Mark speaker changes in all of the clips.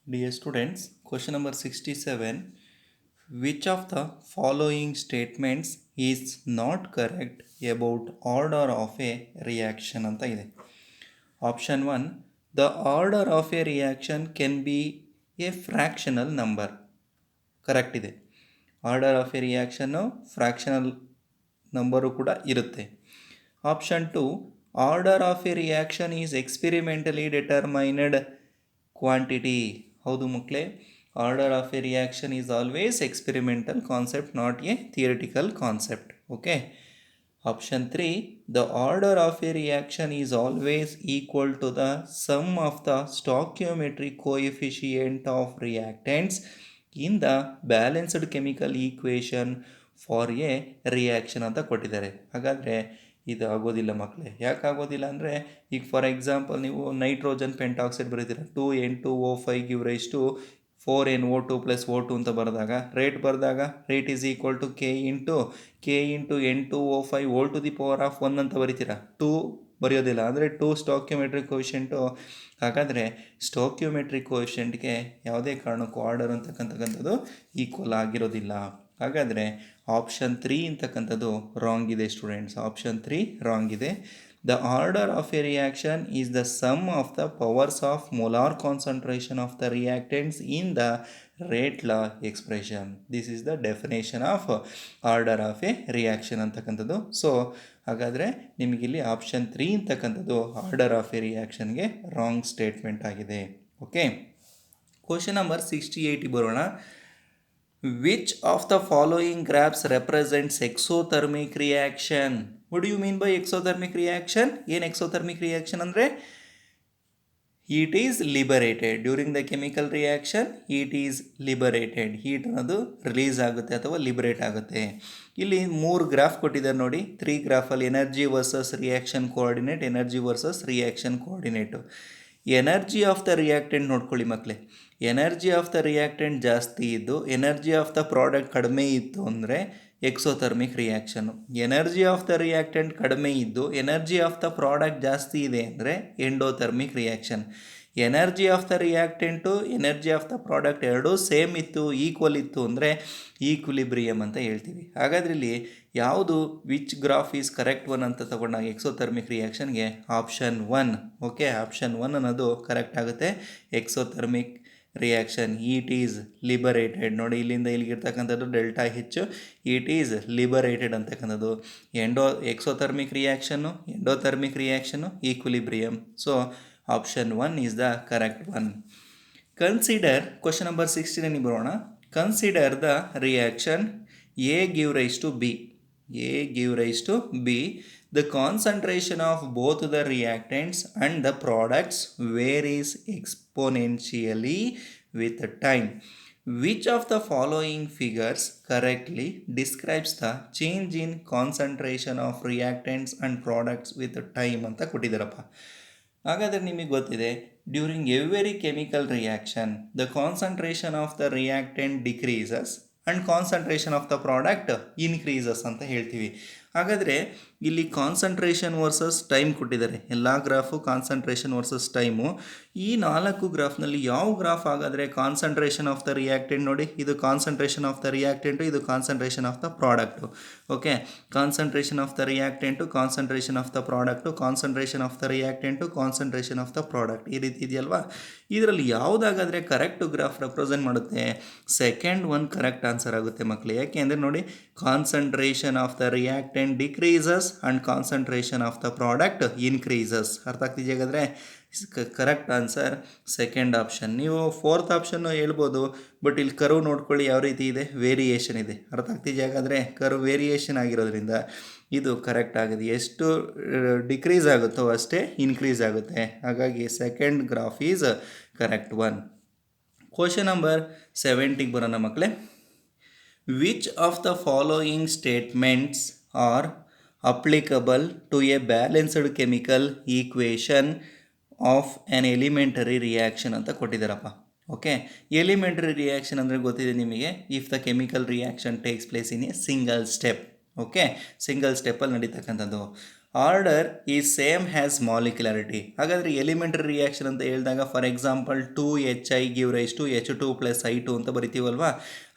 Speaker 1: Dear students, question number 67. Which of the following statements is not correct about order of a reaction ಅಂತ ಇದೆ. Option 1. The order of a reaction can be a fractional number. Correct ಇದೆ. Order of a ರಿಯಾಕ್ಷನ್ನು fractional number ಕೂಡ ಇರುತ್ತೆ. Option 2. Order of a reaction is experimentally determined quantity. ಹೌದು ಮಕ್ಕಳೇ, order of a reaction is always experimental concept, not a theoretical concept. Okay. Option 3. The order of a reaction is always equal to the sum of the stoichiometric coefficient of reactants in the balanced chemical equation for a reaction ಅಂತ ಕೊಟ್ಟಿದ್ದಾರೆ. ಹಾಗಾದರೆ ಇದು ಆಗೋದಿಲ್ಲ ಮಕ್ಕಳೇ. ಯಾಕೆ ಆಗೋದಿಲ್ಲ ಅಂದರೆ, ಈಗ ಫಾರ್ ಎಕ್ಸಾಂಪಲ್ ನೀವು ನೈಟ್ರೋಜನ್ ಪೆಂಟಾಕ್ಸೈಡ್ ಬರೀತೀರ, 2N2O5 give rise to 4NO2 + O2 ಅಂತ ಬರೆದಾಗ rate is equal to K into N2O5 1 ಅಂತ ಬರಿತೀರಾ. 2 ಬರೆಯೋದಿಲ್ಲ ಅಂದರೆ 2 ಸ್ಟಾಕ್ಯೋಮೆಟ್ರಿಕ್ ಕೋಎಫಿಷಿಯೆಂಟು. ಹಾಗಾದರೆ ಸ್ಟಾಕ್ಯೋಮೆಟ್ರಿಕ್ ಕೋಎಫಿಷಿಯೆಂಟ್ಗೆ ಯಾವುದೇ ಕಾರಣಕ್ಕೂ ಆರ್ಡರ್ ಅಂತಕ್ಕಂಥದ್ದು ಈಕ್ವಲ್ ಆಗಿರೋದಿಲ್ಲ. ಹಾಗಾದರೆ ಆಪ್ಷನ್ 3 ಅಂತಕ್ಕಂಥದ್ದು ರಾಂಗ್ ಇದೆ ಸ್ಟೂಡೆಂಟ್ಸ್. ಆಪ್ಷನ್ 3 ರಾಂಗ್ ಇದೆ. The order of a reaction is the sum of the powers of molar concentration of the reactants in the rate law expression. This is the definition of order of a reaction ಅಂತಕ್ಕಂಥದ್ದು. So ಹಾಗಾದರೆ ನಿಮಗಿಲ್ಲಿ option 3 ಅಂತಕ್ಕಂಥದ್ದು order of a ರಿಯಾಕ್ಷನ್ಗೆ wrong statement ಆಗಿದೆ. Okay. Question number 68 ಬರೋಣ. Which of the following graphs represents exothermic reaction? What do you mean by exothermic reaction? ಏನು exothermic reaction ಅಂದರೆ, heat is liberated during the chemical reaction. Heat is liberated, heat ಅನ್ನೋದು release ಆಗುತ್ತೆ ಅಥವಾ liberate ಆಗುತ್ತೆ. ಇಲ್ಲಿ 3 graph ಕೊಟ್ಟಿದ್ದಾರೆ ನೋಡಿ. 3 ಗ್ರಾಫಲ್ಲಿ energy versus reaction coordinate, energy versus reaction coordinate. Energy of the reactant ನೋಡ್ಕೊಳ್ಳಿ ಮಕ್ಕಳೇ. ಎನರ್ಜಿ ಆಫ್ ದ ರಿಯಾಕ್ಟೆಂಟ್ ಜಾಸ್ತಿ ಇದ್ದು ಎನರ್ಜಿ ಆಫ್ ದ ಪ್ರಾಡಕ್ಟ್ ಕಡಿಮೆ ಇತ್ತು ಅಂದರೆ exothermic reaction. Energy of the reactant ಕಡಿಮೆ ಇದ್ದು ಎನರ್ಜಿ ಆಫ್ ದ ಪ್ರಾಡಕ್ಟ್ ಜಾಸ್ತಿ ಇದೆ ಅಂದರೆ endothermic reaction. Energy of the reactant energy of the product ಎರಡೂ ಸೇಮ್ ಇತ್ತು, ಈಕ್ವಲ್ ಇತ್ತು ಅಂದರೆ ಈಕ್ವಿಲಿಬ್ರಿಯಮ್ ಅಂತ ಹೇಳ್ತೀವಿ. ಹಾಗಾದ್ರೆ ಇಲ್ಲಿ ಯಾವುದು which graph is correct one ಅಂತ ತಗೊಂಡಾಗ ಎಕ್ಸೋಥರ್ಮಿಕ್ ರಿಯಾಕ್ಷನ್ಗೆ ಆಪ್ಷನ್ 1. ಓಕೆ, ಆಪ್ಷನ್ 1 ಅನ್ನೋದು ಕರೆಕ್ಟ್ ಆಗುತ್ತೆ. Exothermic reaction, heat is liberated. ನೋಡಿ, ಇಲ್ಲಿಂದ ಇಲ್ಲಿಗಿರ್ತಕ್ಕಂಥದ್ದು ಡೆಲ್ಟಾ ಹೆಚ್ಚು, ಹೀಟ್ ಈಸ್ ಲಿಬರೇಟೆಡ್ ಅಂತಕ್ಕಂಥದ್ದು. Exothermic reaction, endothermic reaction, equilibrium. So option 1 is the correct one. Consider question number 69 ಬರೋಣ. Consider the reaction A give rise to B. A give rise to B. The concentration of both the reactants and the products varies exponentially with time. Which of the following figures correctly describes the change in concentration of reactants and products with time ಅಂತ ಕೊಟ್ಟಿದ್ದಾರಪ್ಪ. ಹಾಗಾದರೆ ನಿಮಗೆ ಗೊತ್ತಿದೆ, during every chemical reaction the concentration of the reactant decreases and concentration of the product increases ಅಂತ ಹೇಳ್ತೀವಿ. ಹಾಗಾದರೆ ಇಲ್ಲಿ concentration versus time ಕೊಟ್ಟಿದ್ದಾರೆ. ಎಲ್ಲ ಗ್ರಾಫು ಕಾನ್ಸಂಟ್ರೇಷನ್ ವರ್ಸಸ್ ಟೈಮು. ಈ 4 ಗ್ರಾಫ್ನಲ್ಲಿ ಯಾವ ಗ್ರಾಫ್ ಹಾಗಾದರೆ ಕಾನ್ಸಂಟ್ರೇಷನ್ ಆಫ್ ದ ರಿಯಾಕ್ಟೆಂಟ್? ನೋಡಿ, ಇದು ಕಾನ್ಸಂಟ್ರೇಷನ್ ಆಫ್ ದ ರಿಯಾಕ್ಟೆಂಟು, ಇದು concentration of the product. Okay, concentration of the reactant, concentration of the product, concentration of the reactant, concentration of the product, ಈ ರೀತಿ ಇದೆಯಲ್ವಾ? ಇದರಲ್ಲಿ ಯಾವುದಾಗಾದರೆ ಕರೆಕ್ಟ್ ಗ್ರಾಫ್ ರೆಪ್ರೆಸೆಂಟ್ ಮಾಡುತ್ತೆ? Second one correct answer ಆಗುತ್ತೆ ಮಕ್ಕಳು. ಯಾಕೆ ಅಂದರೆ ನೋಡಿ, concentration of the reactant decreases and concentration of the product increases. ಅರ್ಥ ಆಗ್ತಿದೆಯಾ? ಹಾಗಾದರೆ ಕರೆಕ್ಟ್ ಆನ್ಸರ್ ಸೆಕೆಂಡ್ ಆಪ್ಷನ್. ನೀವು ಫೋರ್ತ್ ಆಪ್ಷನ್ನು ಹೇಳ್ಬೋದು, ಬಟ್ ಇಲ್ಲಿ ಕರ್ವ್ ನೋಡ್ಕೊಳ್ಳಿ ಯಾವ ರೀತಿ ಇದೆ, ವೇರಿಯೇಷನ್ ಇದೆ. ಅರ್ಥ ಆಗ್ತಿದೆಯಾ? ಹಾಗಾದರೆ ಕರ್ವ್ ವೇರಿಯೇಷನ್ ಆಗಿರೋದ್ರಿಂದ ಇದು ಕರೆಕ್ಟ್ ಆಗಿದೆ. ಎಷ್ಟು ಡಿಕ್ರೀಸ್ ಆಗುತ್ತೋ ಅಷ್ಟೇ ಇನ್ಕ್ರೀಸ್ ಆಗುತ್ತೆ. ಹಾಗಾಗಿ second graph is correct one. Question number 70 ಬರೋಣ ಮಕ್ಕಳೇ. Which of the following statements are applicable to a balanced chemical equation of an elementary reaction ಅಂತ ಕೊಟ್ಟಿದ್ದಾರಪ್ಪ. ಓಕೆ, ಎಲಿಮೆಂಟರಿ ರಿಯಾಕ್ಷನ್ ಅಂದರೆ ಗೊತ್ತಿದೆ ನಿಮಗೆ, if the chemical reaction takes place in a single step. Okay, single ಸ್ಟೆಪ್ಪಲ್ಲಿ ನಡೀತಕ್ಕಂಥದ್ದು. Order is same has molecularity. ಹಾಗಾದರೆ elementary reaction ಅಂತ ಹೇಳಿದಾಗ for example 2HI give rise to H2 + I2 ಅಂತ ಬರಿತೀವಲ್ವಾ.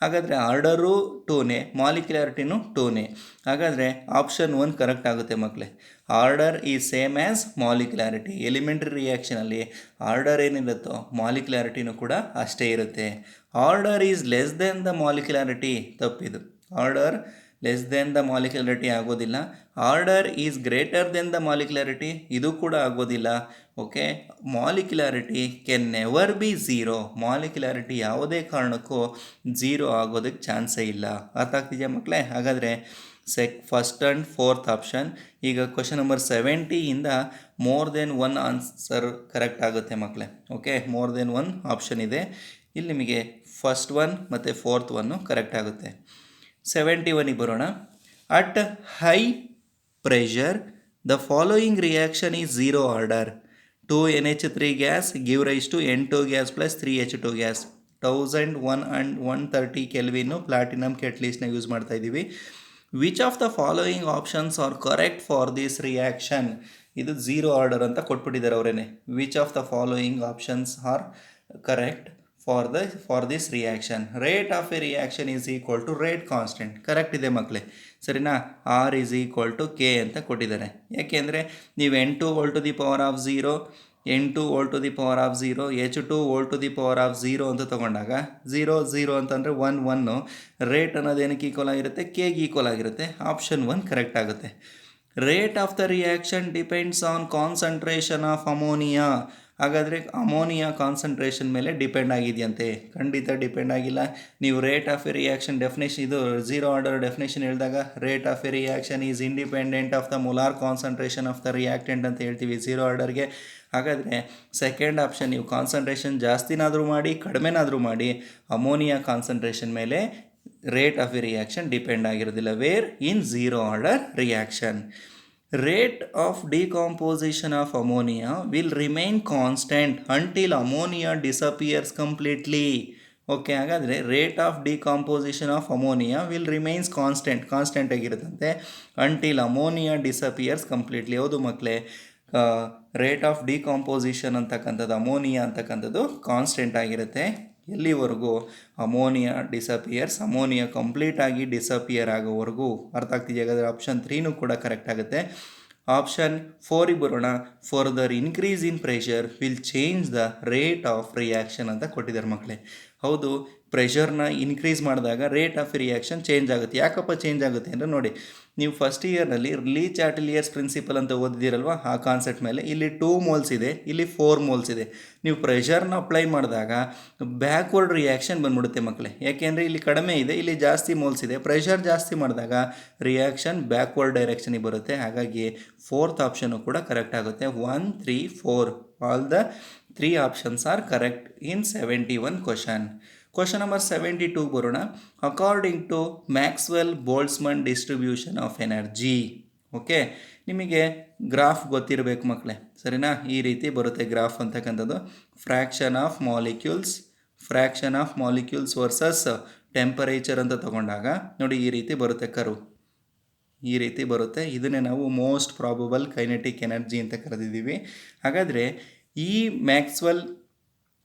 Speaker 1: ಹಾಗಾದರೆ ಆರ್ಡರು 2ನೇ, ಮಾಲಿಕ್ಯುಲಾರಿಟಿನೂ 2ನೇ. ಹಾಗಾದರೆ ಆಪ್ಷನ್ 1 ಕರೆಕ್ಟ್ ಆಗುತ್ತೆ ಮಕ್ಕಳೇ. Order is same as molecularity. Elementary ರಿಯಾಕ್ಷನಲ್ಲಿ ಆರ್ಡರ್ ಏನಿರುತ್ತೋ ಮಾಲಿಕ್ಯುಲಾರಿಟಿನೂ ಕೂಡ ಅಷ್ಟೇ ಇರುತ್ತೆ. Order is less than the molecularity, ತಪ್ಪಿದು. Order less than the molecularity ಆಗೋದಿಲ್ಲ. Order is greater than the molecularity, ಇದು ಕೂಡ ಆಗೋದಿಲ್ಲ. Okay, molecularity can never be zero. Molecularity ಯಾವುದೇ ಕಾರಣಕ್ಕೂ ಝೀರೋ ಆಗೋದಕ್ಕೆ ಚಾನ್ಸೇ ಇಲ್ಲ. ಅರ್ಥ ಆಗ್ತಿದೆಯಾ ಮಕ್ಕಳೇ? ಹಾಗಾದರೆ ಫಸ್ಟ್ ಆ್ಯಂಡ್ ಫೋರ್ತ್ ಆಪ್ಷನ್. ಈಗ ಕ್ವಶನ್ ನಂಬರ್ 70ಇಂದ more than one answer correct ಆಗುತ್ತೆ ಮಕ್ಕಳೇ. Okay, more than one option ಇದೆ. ಇಲ್ಲಿ ನಿಮಗೆ ಫಸ್ಟ್ ಒನ್ ಮತ್ತು ಫೋರ್ತ್ ಒನ್ನು ಕರೆಕ್ಟ್ ಆಗುತ್ತೆ. 71ಗೆ ಬರೋಣ. At high pressure the following reaction is zero order. 2NH3 gas give rise to N2 gas plus 3H2 gas. 1100 and 130 ಕೆಲ್ವಿನ್ನು ಪ್ಲಾಟಿನಮ್ ಕೆಟ್ಲಿಸ್ಟ್ನ ಯೂಸ್ ಮಾಡ್ತಾ ಇದ್ದೀವಿ. Which of the following options are correct for this reaction? ಇದು zero order ಅಂತ ಕೊಟ್ಬಿಟ್ಟಿದ್ದಾರೆ ಅವರೇನೆ. Which of the following options are correct for this reaction? Rate of a reaction is equal to rate constant. Correct ಇದೆ ಮಕ್ಕಳೇ, ಸರಿನಾ? R is equal to K ಅಂತ ಕೊಟ್ಟಿದ್ದಾರೆ. ಯಾಕೆಂದರೆ ನೀವು N2 whole to the power of 0, N2 whole to the power of 0, H2 whole to the power of 0 ಅಂತ ತೊಗೊಂಡಾಗ 0 0 ಅಂತಂದರೆ 1 1. ರೇಟ್ ಅನ್ನೋದು ಏನಕ್ಕೆ ಈಕ್ವಲ್ ಆಗಿರುತ್ತೆ? ಕೆಗೆ ಈಕ್ವಲ್ ಆಗಿರುತ್ತೆ. ಆಪ್ಷನ್ 1 ಕರೆಕ್ಟ್ ಆಗುತ್ತೆ. Rate of the reaction depends on concentration of ammonia. ಹಾಗಾದರೆ ammonia concentration ಮೇಲೆ ಡಿಪೆಂಡ್ ಆಗಿದೆಯಂತೆ? ಖಂಡಿತ ಡಿಪೆಂಡ್ ಆಗಿಲ್ಲ. ನೀವು rate of a reaction definition, ಇದು ಝೀರೋ ಆರ್ಡರ್ ಡೆಫಿನೇಷನ್ ಹೇಳಿದಾಗ rate of a reaction is independent of the molar concentration of the reactant ಅಂತ ಹೇಳ್ತೀವಿ zero ಆರ್ಡರ್ಗೆ. ಹಾಗಾದರೆ ಸೆಕೆಂಡ್ ಆಪ್ಷನ್, ನೀವು ಕಾನ್ಸಂಟ್ರೇಷನ್ ಜಾಸ್ತಿನಾದರೂ ಮಾಡಿ ಕಡಿಮೆನಾದರೂ ಮಾಡಿ ಅಮೋನಿಯಾ ಕಾನ್ಸಂಟ್ರೇಷನ್ ಮೇಲೆ rate of a reaction depend ಆಗಿರೋದಿಲ್ಲ. Where in zero order reaction rate of decomposition of ammonia will remain constant until ammonia disappears completely. Okay, ಹಾಗಾದರೆ rate of decomposition of ammonia will remains constant ಆಗಿರುತ್ತಂತೆ until ammonia disappears completely. ಹೌದು ಮಕ್ಕಳೇ, rate of decomposition ಅಂತಕ್ಕಂಥದ್ದು ammonia ಅಂತಕ್ಕಂಥದ್ದು constant ಆಗಿರುತ್ತೆ ಎಲ್ಲಿವರೆಗೂ? Ammonia disappears, ammonia ಕಂಪ್ಲೀಟಾಗಿ disappear ಆಗೋವರೆಗೂ. ಅರ್ಥ ಆಗ್ತಿದೆಯಾ? ಹಾಗಾದರೆ ಆಪ್ಷನ್ 3ನೂ ಕೂಡ ಕರೆಕ್ಟ್ ಆಗುತ್ತೆ. ಆಪ್ಷನ್ 4ಗೆ ಬರೋಣ. Further increase in pressure will change the rate of reaction ಅಂತ ಕೊಟ್ಟಿದ್ದಾರೆ ಮಕ್ಕಳೇ. ಹೌದು, ಪ್ರೆಷರ್ನ ಇನ್ಕ್ರೀಸ್ ಮಾಡಿದಾಗ ರೇಟ್ ಆಫ್ ರಿಯಾಕ್ಷನ್ ಚೇಂಜ್ ಆಗುತ್ತೆ. ಯಾಕಪ್ಪ ಚೇಂಜ್ ಆಗುತ್ತೆ ಅಂದರೆ ನೋಡಿ, ನೀವು ಫಸ್ಟ್ ಇಯರ್ನಲ್ಲಿ ಲೀ ಚಾಟಿಲಿಯರ್ಸ್ ಪ್ರಿನ್ಸಿಪಲ್ ಅಂತ ಓದಿದಿರಲ್ವ, ಆ ಕಾನ್ಸೆಪ್ಟ್ ಮೇಲೆ ಇಲ್ಲಿ 2 ಮೋಲ್ಸ್ ಇದೆ, ಇಲ್ಲಿ 4 ಮೋಲ್ಸ್ ಇದೆ. ನೀವು ಪ್ರೆಷರ್ನ ಅಪ್ಲೈ ಮಾಡಿದಾಗ ಬ್ಯಾಕ್ವರ್ಡ್ ರಿಯಾಕ್ಷನ್ ಬಂದ್ಬಿಡುತ್ತೆ ಮಕ್ಕಳೇ. ಯಾಕೆಂದರೆ ಇಲ್ಲಿ ಕಡಿಮೆ ಇದೆ, ಇಲ್ಲಿ ಜಾಸ್ತಿ ಮೋಲ್ಸ್ ಇದೆ. ಪ್ರೆಷರ್ ಜಾಸ್ತಿ ಮಾಡಿದಾಗ ರಿಯಾಕ್ಷನ್ ಬ್ಯಾಕ್ವರ್ಡ್ ಡೈರೆಕ್ಷನಿಗೆ ಬರುತ್ತೆ. ಹಾಗಾಗಿ ಫೋರ್ತ್ ಆಪ್ಷನ್ನು ಕೂಡ ಕರೆಕ್ಟ್ ಆಗುತ್ತೆ. 1, 3, 4 all the 3 options are correct in 71 question. Question number 72 ಬರೋಣ. According to Maxwell Boltzmann distribution of energy. Okay, ನಿಮಗೆ ಗ್ರಾಫ್ ಗೊತ್ತಿರಬೇಕು ಮಕ್ಕಳೇ, ಸರಿನಾ? ಈ ರೀತಿ ಬರುತ್ತೆ ಗ್ರಾಫ್ ಅಂತಕ್ಕಂಥದ್ದು. Fraction of molecules versus temperature ಅಂತ ತಗೊಂಡಾಗ ನೋಡಿ ಈ ರೀತಿ ಬರುತ್ತೆ ಕರ್ವ್. ಈ ರೀತಿ ಬರುತ್ತೆ. ಇದನ್ನೇ ನಾವು ಮೋಸ್ಟ್ ಪ್ರಾಬಬಲ್ ಕೈನೆಟಿಕ್ ಎನರ್ಜಿ ಅಂತ ಕರೆದಿದ್ದೀವಿ. ಹಾಗಾದರೆ ಈ ಮ್ಯಾಕ್ಸ್ವೆಲ್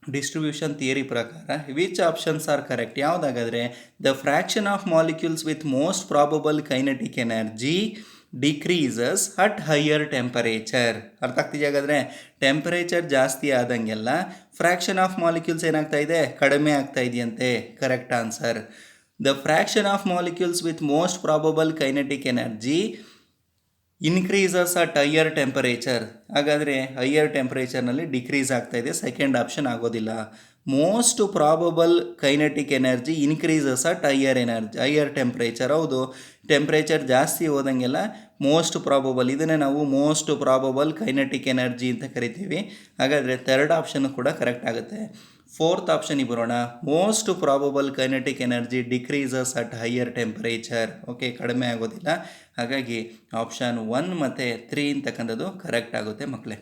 Speaker 1: ಡಿಸ್ಟ್ರಿಬ್ಯೂಷನ್ ಥಿಯರಿ ಪ್ರಕಾರ ವಿಚ್ ಆಪ್ಷನ್ಸ್ ಆರ್ ಕರೆಕ್ಟ್? ಯಾವುದಾಗಾದರೆ the fraction of molecules with most probable kinetic energy decreases at higher temperature. ಅರ್ಥ ಆಗ್ತಿದೆ? ಹಾಗಾದರೆ ಟೆಂಪರೇಚರ್ ಜಾಸ್ತಿ ಆದಂಗೆಲ್ಲ ಫ್ರ್ಯಾಕ್ಷನ್ ಆಫ್ ಮಾಲಿಕ್ಯೂಲ್ಸ್ ಏನಾಗ್ತಾ ಇದೆ? ಕಡಿಮೆ ಆಗ್ತಾ ಇದೆಯಂತೆ. Correct answer. The fraction of molecules with most probable kinetic energy increases at higher temperature. ಹಾಗಾದರೆ ಹೈಯರ್ ಟೆಂಪರೇಚರ್ನಲ್ಲಿ ಡಿಕ್ರೀಸ್ ಆಗ್ತಾ ಇದೆ. ಸೆಕೆಂಡ್ ಆಪ್ಷನ್ ಆಗೋದಿಲ್ಲ. Most probable kinetic energy increases at higher temperature. ಹೌದು, ಟೆಂಪರೇಚರ್ ಜಾಸ್ತಿ ಹೋದಂಗೆಲ್ಲ ಮೋಸ್ಟ್ ಪ್ರಾಬಬಲ್, ಇದನ್ನೇ ನಾವು ಮೋಸ್ಟ್ ಪ್ರಾಬಬಲ್ ಕೈನೆಟಿಕ್ ಎನರ್ಜಿ ಅಂತ ಕರಿತೀವಿ. ಹಾಗಾದರೆ ಥರ್ಡ್ ಆಪ್ಷನ್ನು ಕೂಡ ಕರೆಕ್ಟ್ ಆಗುತ್ತೆ. ಫೋರ್ತ್ ಆಪ್ಷನಿಗೆ ಬರೋಣ. Most probable kinetic energy decreases at higher temperature. Okay, ಕಡಿಮೆ ಆಗೋದಿಲ್ಲ. ಹಾಗಾಗಿ ಆಪ್ಷನ್ 1 ಮತ್ತು 3 ಅಂತಕ್ಕಂಥದ್ದು ಕರೆಕ್ಟ್ ಆಗುತ್ತೆ ಮಕ್ಕಳೇ.